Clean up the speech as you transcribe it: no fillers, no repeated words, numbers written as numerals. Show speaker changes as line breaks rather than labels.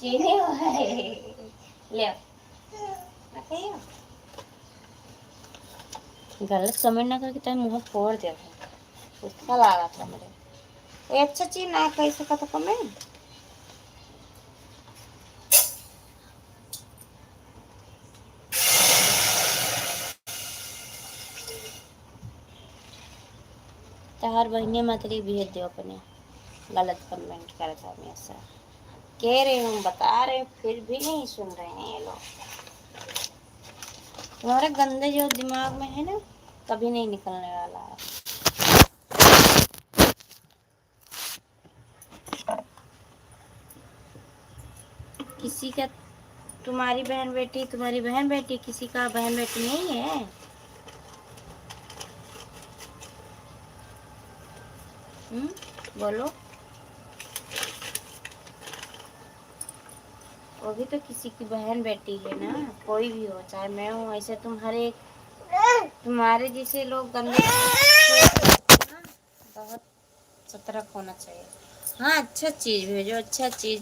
चीनी भाई ले आओ। गलत कमेंट ना करके तेरे मुंह फोड़ दे उसका लगा था मेरे ये अच्छा चीज ना कह सका था कमेंट। तार बहने मतरी भेज दो अपने गलत कमेंट करता हमेशा कह रहे हूँ बता रहे फिर भी नहीं सुन रहे हैं ये लोग। तुम्हारे गंदे जो दिमाग में है ना कभी नहीं निकलने वाला है। किसी का तुम्हारी बहन बेटी किसी का बहन बेटी नहीं है। बोलो वो भी तो किसी की बहन बेटी है ना कोई भी हो चाहे मैं हूँ ऐसे तुम हर एक तुम्हारे जैसे लोग गंदे बहुत सतर्क होना चाहिए। हाँ अच्छा चीज भेजो अच्छा चीज।